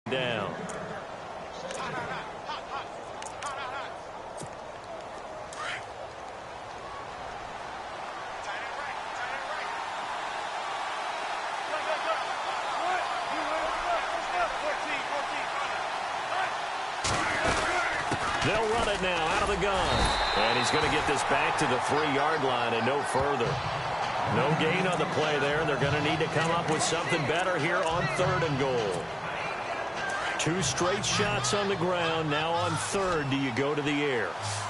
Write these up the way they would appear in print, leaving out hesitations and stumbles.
Down. They'll run it now out of the gun. And he's going to get this back to the 3-yard line and no further. No gain on the play there. They're going to need to come up with something better here on 3rd and goal. 2 straight shots on the ground. Now on 3rd, do you go to the air?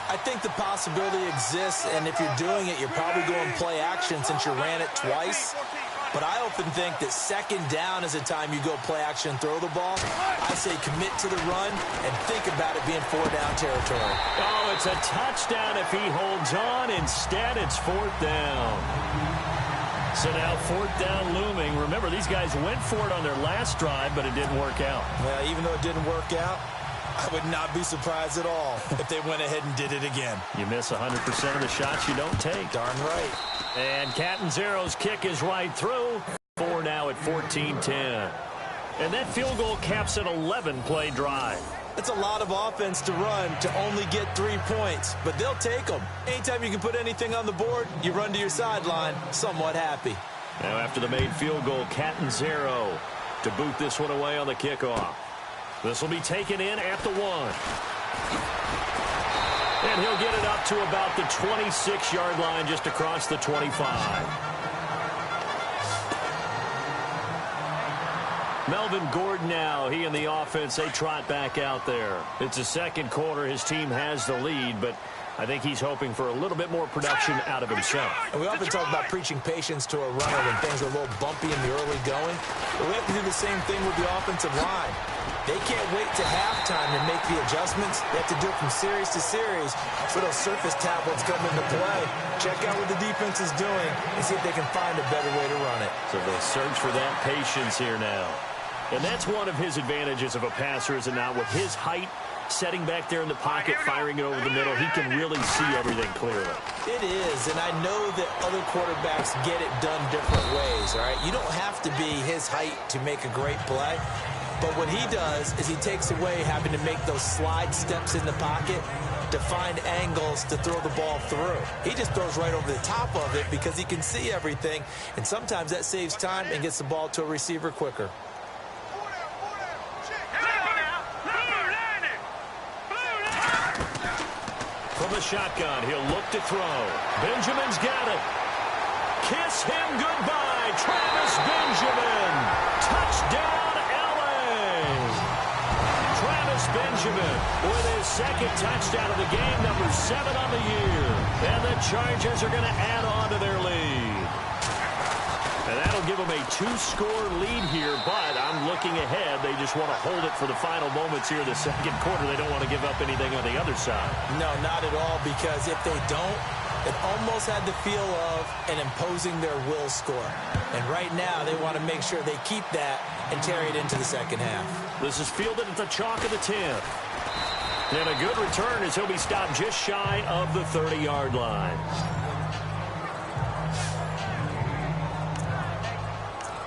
I think the possibility exists, and if you're doing it, you're probably going play action since you ran it twice. But I often think that 2nd down is the time you go play action and throw the ball. I say commit to the run and think about it being 4-down territory. Oh, it's a touchdown if he holds on. Instead, it's 4th down. So now 4th down looming. Remember, these guys went for it on their last drive, but it didn't work out. Well, even though it didn't work out, I would not be surprised at all if they went ahead and did it again. You miss 100% of the shots you don't take. Darn right. And Catanzaro's kick is right through. 4 now at 14-10. And that field goal caps an 11-play drive. It's a lot of offense to run to only get 3 points, but they'll take them. Anytime you can put anything on the board, you run to your sideline somewhat happy. Now after the made field goal, Catanzaro to boot this one away on the kickoff. This will be taken in at the 1. And he'll get it up to about the 26-yard line, just across the 25. Melvin Gordon now, he and the offense, they trot back out there. It's the 2nd quarter. His team has the lead, but I think he's hoping for a little bit more production out of himself. And we often talk about preaching patience to a runner when things are a little bumpy in the early going. But we have to do the same thing with the offensive line. They can't wait to halftime to make the adjustments. They have to do it from series to series so those surface tablets come into play. Check out what the defense is doing and see if they can find a better way to run it. So they'll search for that patience here now. And that's one of his advantages of a passer, is it not? With his height, setting back there in the pocket, firing it over the middle, he can really see everything clearly. It is, and I know that other quarterbacks get it done different ways, all right? You don't have to be his height to make a great play. But what he does is he takes away having to make those slide steps in the pocket to find angles to throw the ball through. He just throws right over the top of it because he can see everything, and sometimes that saves time and gets the ball to a receiver quicker. From the shotgun, he'll look to throw. Benjamin's got it. Kiss him goodbye, Travis Benjamin. Touchdown, LA. Travis Benjamin with his 2nd touchdown of the game, number 7 on the year. And the Chargers are going to add on to their lead. And that'll give them a 2-score lead here, but I'm looking ahead. They just want to hold it for the final moments here in the 2nd quarter. They don't want to give up anything on the other side. No, not at all, because if they don't, it almost had the feel of an imposing their will score. And right now, they want to make sure they keep that and carry it into the 2nd half. This is fielded at the chalk of the 10. And a good return as he'll be stopped just shy of the 30-yard line.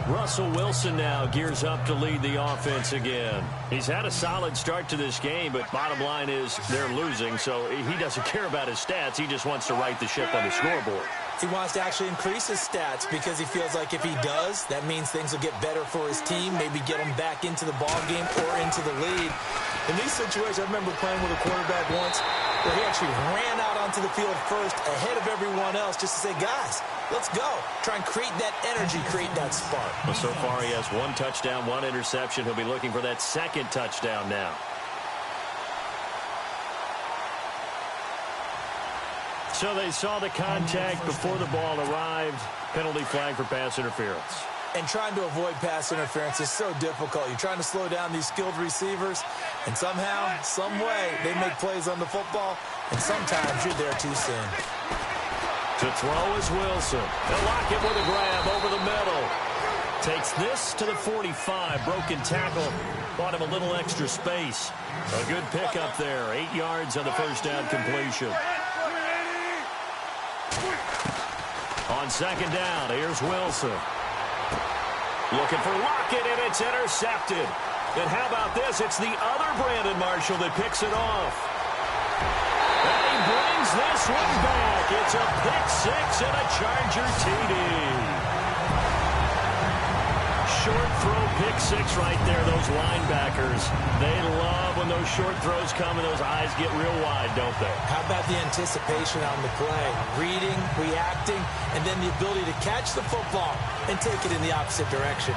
Russell Wilson now gears up to lead the offense again. He's had a solid start to this game, but bottom line is they're losing, so he doesn't care about his stats. He just wants to right the ship on the scoreboard. He wants to actually increase his stats because he feels like if he does, that means things will get better for his team, maybe get him back into the ball game or into the lead. In these situations, I remember playing with a quarterback once. where he actually ran out onto the field first ahead of everyone else just to say, guys, let's go. Try and create that energy, create that spark. Well, so far he has 1 touchdown, 1 interception. He'll be looking for that 2nd touchdown now. So they saw the contact before the ball arrived. Penalty flag for pass interference. And trying to avoid pass interference is so difficult. You're trying to slow down these skilled receivers, and somehow, some way, they make plays on the football, and sometimes you're there too soon. To throw is Wilson. They'll lock it with a grab over the middle. Takes this to the 45. Broken tackle. Bought him a little extra space. A good pickup there. 8 yards on the first down completion. On 2nd down, here's Wilson. Looking for Lockett, and it's intercepted. And how about this? It's the other Brandon Marshall that picks it off. And he brings this one back. It's a pick 6 and a Charger TD. Short throw pick 6 right there. Those linebackers, they love when those short throws come and those eyes get real wide, don't they? How about the anticipation on the play? Reading, reacting, and then the ability to catch the football and take it in the opposite direction.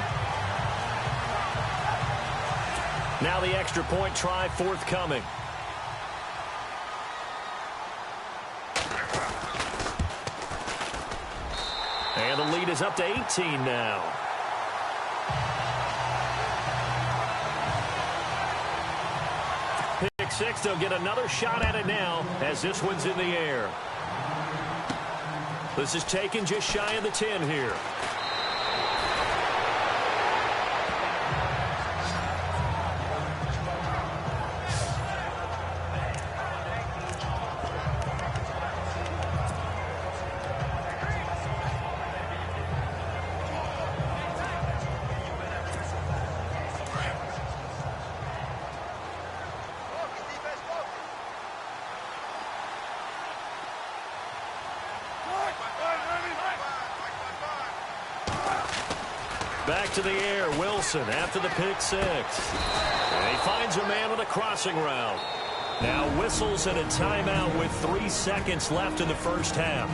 Now the extra point try forthcoming. And the lead is up to 18 now. Pick 6, they'll get another shot at it now as this one's in the air. This is taken just shy of the 10 here. Back to the air, Wilson after the pick 6. And he finds a man with a crossing route. Now whistles and a timeout with 3 seconds left in the first half.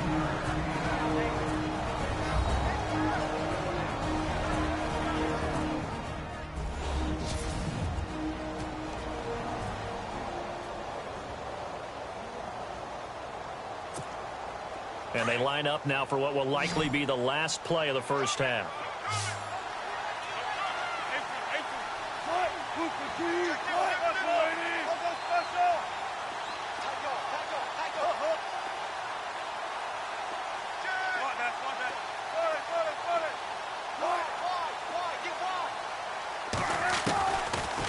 And they line up now for what will likely be the last play of the first half.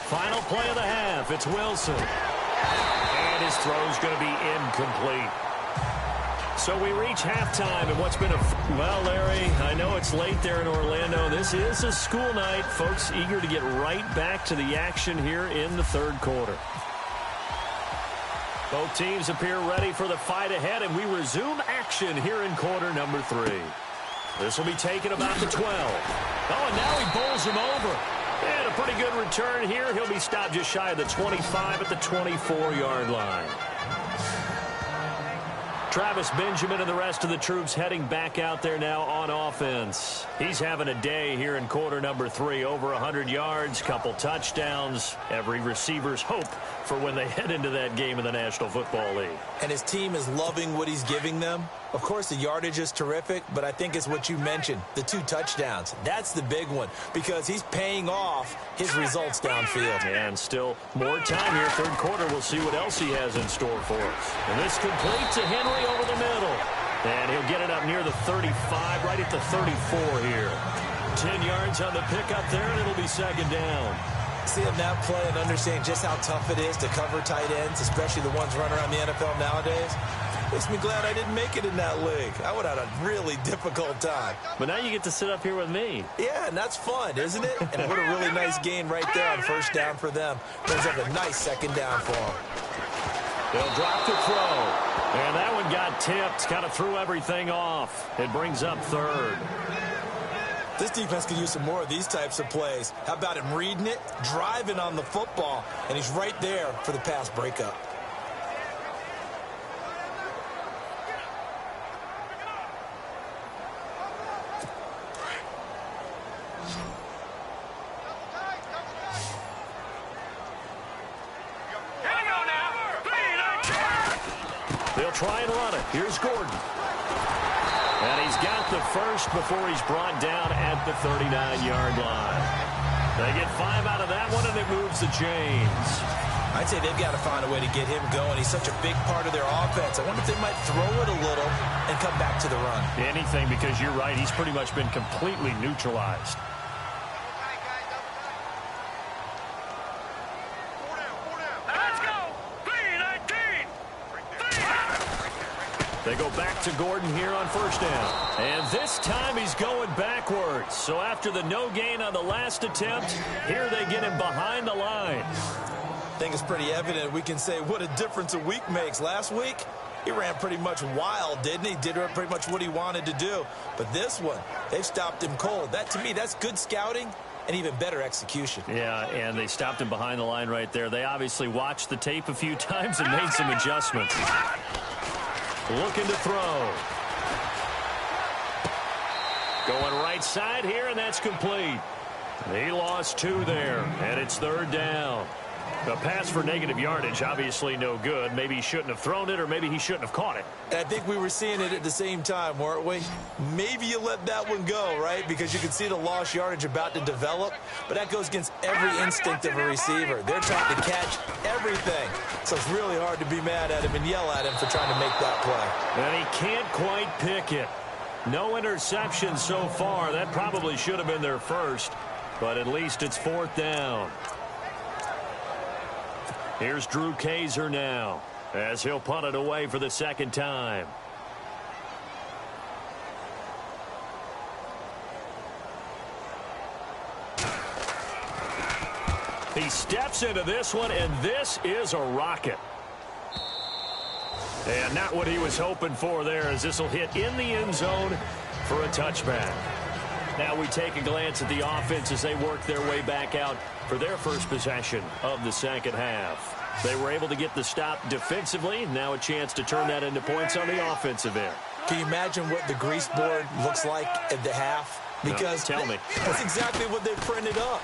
Final play of the half. It's Wilson. And his throw's going to be incomplete. So we reach halftime and what's been a... Well, Larry, I know it's late there in Orlando. This is a school night. Folks eager to get right back to the action here in the third quarter. Both teams appear ready for the fight ahead, and we resume action here in quarter number 3. This will be taken about the 12. Oh, and now he bowls him over. And a pretty good return here. He'll be stopped just shy of the 25 at the 24-yard line. Travis Benjamin and the rest of the troops heading back out there now on offense. He's having a day here in quarter number 3. Over 100 yards, couple touchdowns. Every receiver's hope for when they head into that game in the National Football League. And his team is loving what he's giving them. Of course, the yardage is terrific, but I think it's what you mentioned, the 2 touchdowns. That's the big one because he's paying off his results downfield. And still more time here. Third quarter, we'll see what else he has in store for us. And this complete to Henry over the middle. And he'll get it up near the 35, right at the 34 here. 10 yards on the pickup there, and it'll be 2nd down. Seeing that play and understanding just how tough it is to cover tight ends, especially the ones running around the NFL nowadays, makes me glad I didn't make it in that league. I would have had a really difficult time. But now you get to sit up here with me. Yeah, and that's fun, isn't it? And what a really nice gain right there on first down for them. Brings up a nice 2nd down for them. They'll drop the throw. And that one got tipped, kind of threw everything off. It brings up 3rd. This defense could use some more of these types of plays. How about him reading it, driving on the football, and he's right there for the pass breakup. try and run it. Here's Gordon. And he's got the first before he's brought down at the 39-yard line. They get 5 out of that one, and it moves the chains. I'd say they've got to find a way to get him going. He's such a big part of their offense. I wonder if they might throw it a little and come back to the run. Anything, because you're right. He's pretty much been completely neutralized. They go back to Gordon here on first down. And this time he's going backwards. So after the no gain on the last attempt, here they get him behind the line. I think it's pretty evident. We can say what a difference a week makes. Last week, he ran pretty much wild, didn't he? Did pretty much what he wanted to do. But this one, they've stopped him cold. That, to me, that's good scouting and even better execution. Yeah, and they stopped him behind the line right there. They obviously watched the tape a few times and made some adjustments. Looking to throw. Going right side here, and that's complete. He lost 2 there, and it's third down. The pass for negative yardage, obviously no good. Maybe he shouldn't have thrown it, or maybe he shouldn't have caught it. And I think we were seeing it at the same time, weren't we? Maybe you let that one go, right? Because you can see the lost yardage about to develop. But that goes against every instinct of a receiver. They're trying to catch everything. So it's really hard to be mad at him and yell at him for trying to make that play. And he can't quite pick it. No interception so far. That probably should have been their first. But at least it's fourth down. Here's Drew Kaiser now, as he'll punt it away for the second time. He steps into this one, and this is a rocket. And not what he was hoping for there, as this will hit in the end zone for a touchback. Now we take a glance at the offense as they work their way back out for their first possession of the second half. They were able to get the stop defensively. Now a chance to turn that into points on the offensive end. Can you imagine what the grease board looks like at the half? Because no, tell me. That's exactly what they printed up.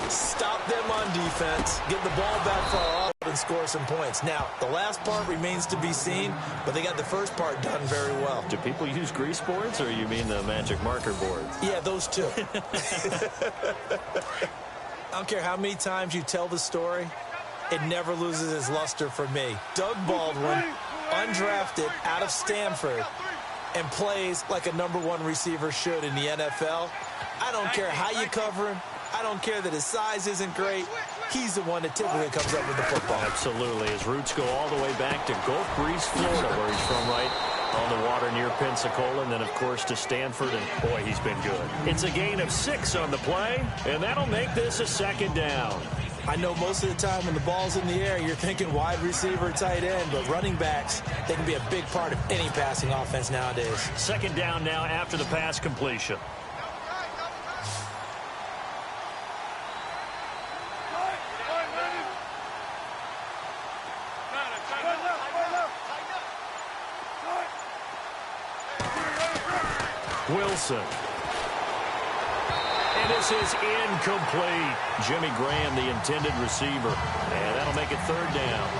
Stop them on defense, get the ball back for our offense, and score some points. Now, the last part remains to be seen, but they got the first part done very well. Do people use grease boards, or you mean the magic marker boards? Yeah, those two. I don't care how many times you tell the story, it never loses its luster for me. Doug Baldwin, undrafted out of Stanford, and plays like a #1 receiver should in the NFL. I don't care how you cover him. I don't care that his size isn't great. He's the one that typically comes up with the football. Absolutely. His roots go all the way back to Gulf Breeze, Florida, where he's from, right on the water near Pensacola, and then, of course, to Stanford, and, boy, he's been good. It's a gain of 6 on the play, and that'll make this a second down. I know most of the time when the ball's in the air, you're thinking wide receiver, tight end, but running backs, they can be a big part of any passing offense nowadays. Second down now after the pass completion. Wilson. And this is incomplete. Jimmy Graham, the intended receiver. And that'll make it third down.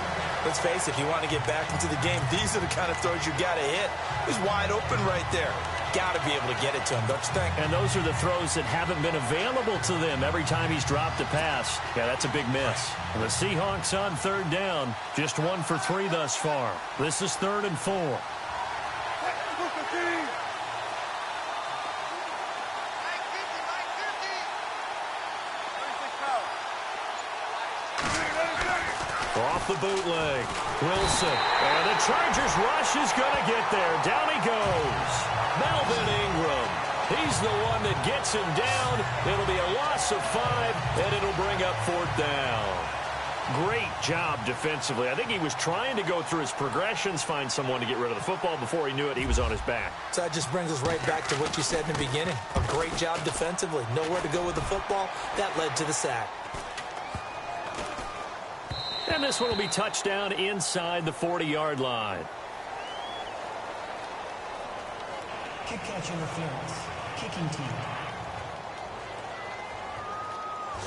Let's face it, if you want to get back into the game, these are the kind of throws you got to hit. He's wide open right there. Got to be able to get it to him, don't you think? And those are the throws that haven't been available to them every time he's dropped a pass. Yeah, that's a big miss. And the Seahawks on third down, just 1 for 3 thus far. This is 3rd and 4. Off the bootleg. Wilson. And the Chargers rush is going to get there. Down he goes. Melvin Ingram. He's the one that gets him down. It'll be a loss of 5, and it'll bring up 4th down. Great job defensively. I think he was trying to go through his progressions, find someone to get rid of the football. Before he knew it, he was on his back. So that just brings us right back to what you said in the beginning. A great job defensively. Nowhere to go with the football. That led to the sack. And this one will be touchdown inside the 40-yard line. Kick catch interference. Kicking team.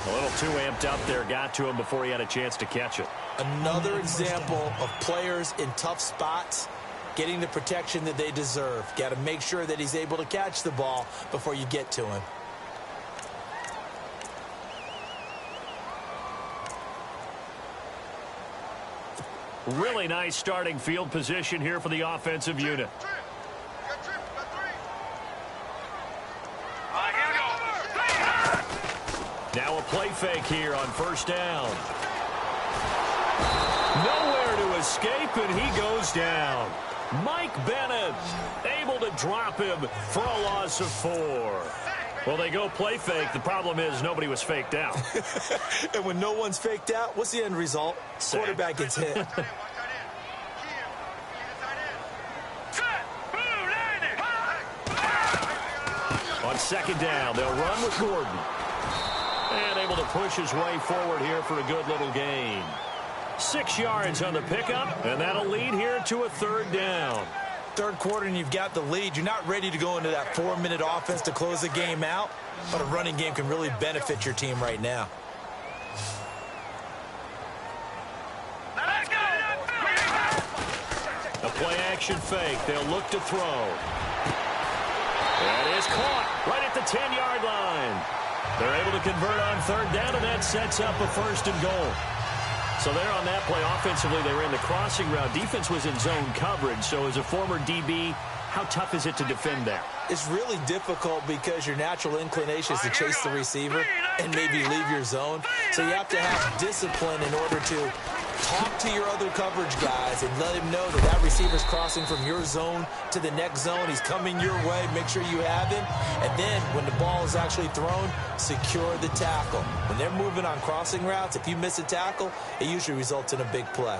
A little too amped up there. Got to him before he had a chance to catch it. Another example of players in tough spots getting the protection that they deserve. Got to make sure that he's able to catch the ball before you get to him. Really nice starting field position here for the offensive unit. Now a play fake here on first down. Nowhere to escape, and he goes down. Mike Bennett able to drop him for a loss of 4. Well, they go play fake. The problem is nobody was faked out. And when no one's faked out, what's the end result? Quarterback gets hit. On second down, they'll run with Gordon. And able to push his way forward here for a good little gain. 6 yards on the pickup, and that'll lead here to a third down. Third quarter and you've got the lead. You're not ready to go into that 4-minute offense to close the game out, but a running game can really benefit your team right now. A play-action fake. They'll look to throw. That is caught right at the 10-yard line. They're able to convert on third down, and that sets up a first and goal. So there on that play, offensively, they ran the crossing route. Defense was in zone coverage. So as a former DB, how tough is it to defend that? It's really difficult because your natural inclination is to chase the receiver and maybe leave your zone. So you have to have discipline in order to talk to your other coverage guys and let him know that that receiver's crossing from your zone to the next zone. He's coming your way. Make sure you have him. And then when the ball is actually thrown, secure the tackle. When they're moving on crossing routes, if you miss a tackle, it usually results in a big play.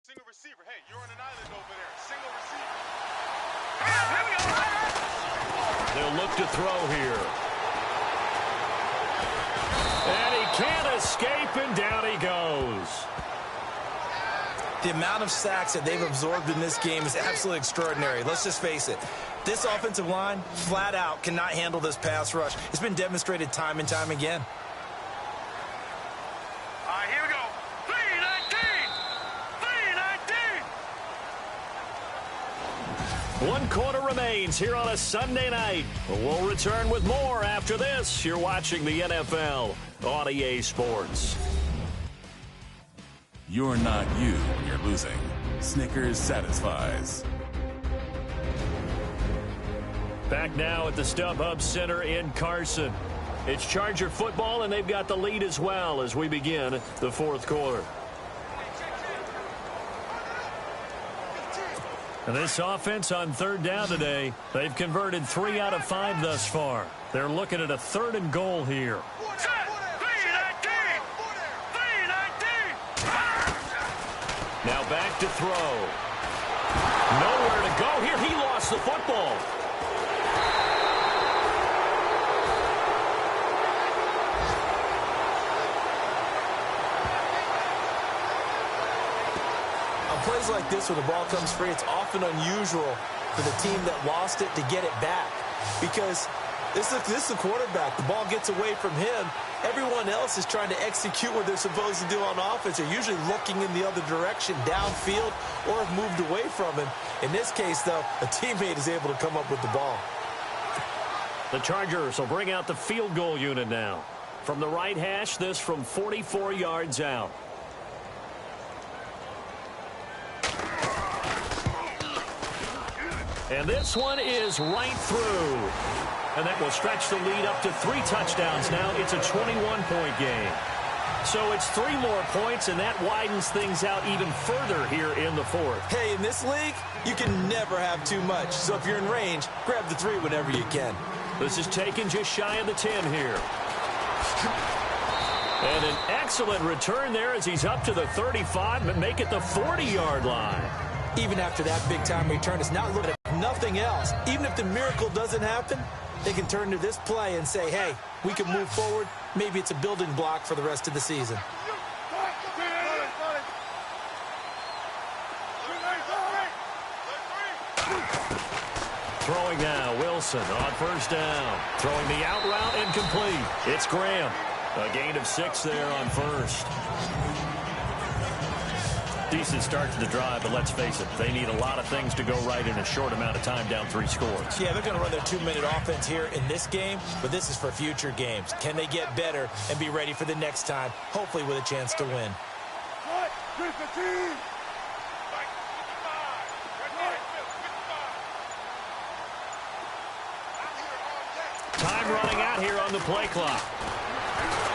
Single receiver. Hey, you're on an island over there. Single receiver. They'll look to throw here. And he can't escape, and down he goes. The amount of sacks that they've absorbed in this game is absolutely extraordinary. Let's just face it. This offensive line, flat out, cannot handle this pass rush. It's been demonstrated time and time again. Here we go. 1 quarter remains here on a Sunday night. We'll return with more after this. You're watching the NFL on EA Sports. You're not you when you're losing. Snickers satisfies. Back now at the StubHub Center in Carson. It's Charger football, and they've got the lead as well as we begin the fourth quarter. And this offense on third down today, they've converted 3 out of 5 thus far. They're looking at a third and goal here. Now back to throw. Nowhere to go here. He lost the football. Plays like this where the ball comes free, it's often unusual for the team that lost it to get it back because this is the quarterback. The ball gets away from him. Everyone else is trying to execute what they're supposed to do on offense. They're usually looking in the other direction, downfield, or have moved away from him. In this case, though, a teammate is able to come up with the ball. The Chargers will bring out the field goal unit now. From the right hash, this from 44 yards out. And this one is right through. And that will stretch the lead up to 3 touchdowns now. It's a 21-point game. So it's 3 more points, and that widens things out even further here in the fourth. Hey, in this league, you can never have too much. So if you're in range, grab the 3 whenever you can. This is taken just shy of the 10 here. And an excellent return there as he's up to the 35, but make it the 40-yard line. Even after that big-time return, it's not looking at nothing else. Even if the miracle doesn't happen, they can turn to this play and say, hey, we can move forward. Maybe it's a building block for the rest of the season. Throwing now, Wilson on first down. Throwing the out route incomplete. It's Graham. A gain of 6 there on first. Decent start to the drive, but let's face it, they need a lot of things to go right in a short amount of time, down 3 scores. Yeah, they're going to run their 2-minute offense here in this game, but this is for future games. Can they get better and be ready for the next time, hopefully with a chance to win? Time running out here on the play clock.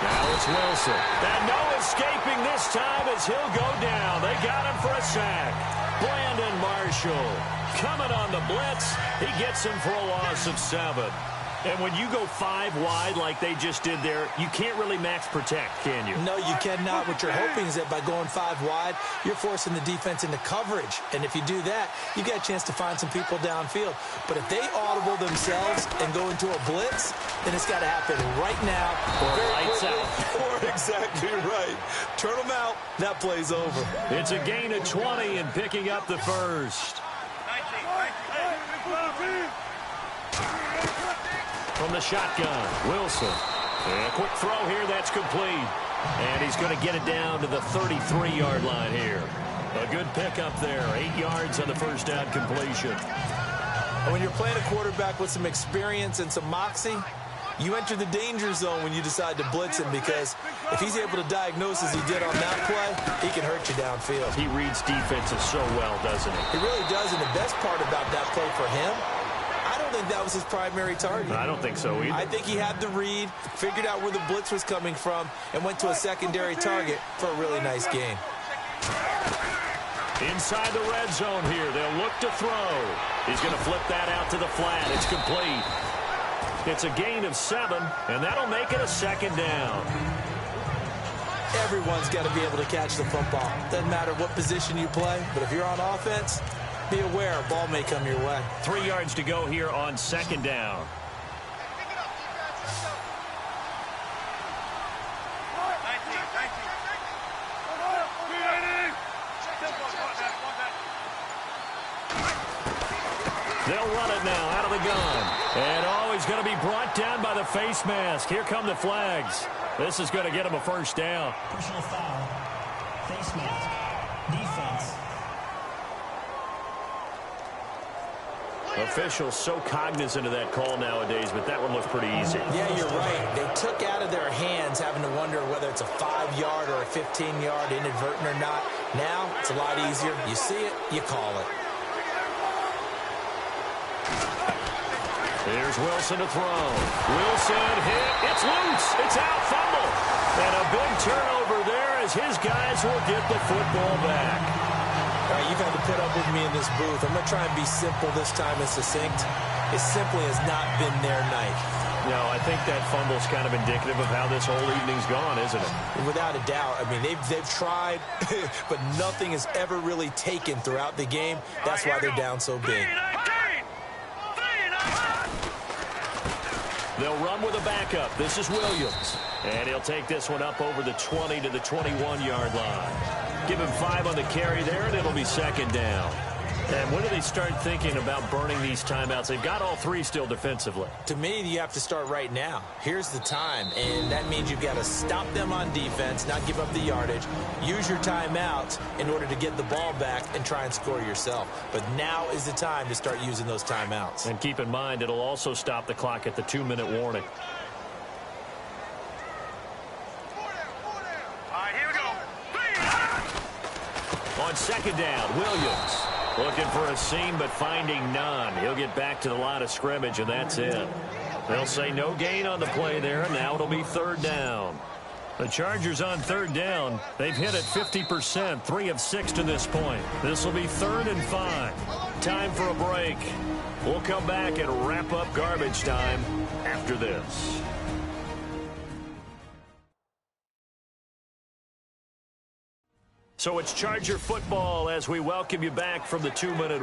Now it's Wilson. And no escaping this time as he'll go down. They got him for a sack. Brandon Marshall coming on the blitz. He gets him for a loss of 7. And when you go 5 wide like they just did there, you can't really max protect, can you? No, you cannot. What you're hoping is that by going 5 wide, you're forcing the defense into coverage. And if you do that, you get a chance to find some people downfield. But if they audible themselves and go into a blitz, then it's got to happen right now. Or lights out. Or exactly right. Turn them out. That play's over. It's a gain of 20 and picking up the first. From the shotgun, Wilson. And a quick throw here, that's complete. And he's going to get it down to the 33-yard line here. A good pickup there, 8 yards on the first down completion. And when you're playing a quarterback with some experience and some moxie, you enter the danger zone when you decide to blitz him, because if he's able to diagnose as he did on that play, he can hurt you downfield. He reads defenses so well, doesn't he? He really does, and the best part about that play for him, I don't think that was his primary target. I don't think so either. I think he had the read, figured out where the blitz was coming from, and went to a secondary target for a really nice gain. Inside the red zone here, they'll look to throw. He's going to flip that out to the flat. It's complete. It's a gain of 7, and that'll make it a second down. Everyone's got to be able to catch the football. Doesn't matter what position you play, but if you're on offense, be aware a ball may come your way. 3 yards to go here on second down. They'll run it now out of the gun. And he's going to be brought down by the face mask. Here come the flags. This is going to get him a first down. Personal foul. Face mask. Defense. Officials so cognizant of that call nowadays, but that one looked pretty easy. Yeah, you're right. They took out of their hands having to wonder whether it's a 5-yard or a 15-yard inadvertent or not. Now, it's a lot easier. You see it, you call it. Here's Wilson to throw. Wilson hit. It's loose. It's out. Fumble. And a big turnover there as his guys will get the football back. All right, you've had to put up with me in this booth. I'm going to try and be simple this time and succinct. It simply has not been their night. No, I think that fumble's kind of indicative of how this whole evening's gone, isn't it? Without a doubt. I mean, they've tried, but nothing has ever really taken throughout the game. That's why they're down so big. They'll run with a backup. This is Williams. And he'll take this one up over the 20 to the 21-yard line. Give him 5 on the carry there, and it'll be second down. And when do they start thinking about burning these timeouts? They've got all 3 still defensively. To me, you have to start right now. Here's the time, and that means you've got to stop them on defense, not give up the yardage, use your timeouts in order to get the ball back and try and score yourself. But now is the time to start using those timeouts. And keep in mind, it'll also stop the clock at the 2-minute warning. All right, here we go. On second down, Williams. Looking for a seam, but finding none. He'll get back to the line of scrimmage, and that's it. They'll say no gain on the play there, and now it'll be third down. The Chargers on third down. They've hit it 50%, 3 of 6 to this point. This will be 3rd and 5. Time for a break. We'll come back and wrap up garbage time after this. So it's Charger football as we welcome you back from the 2-minute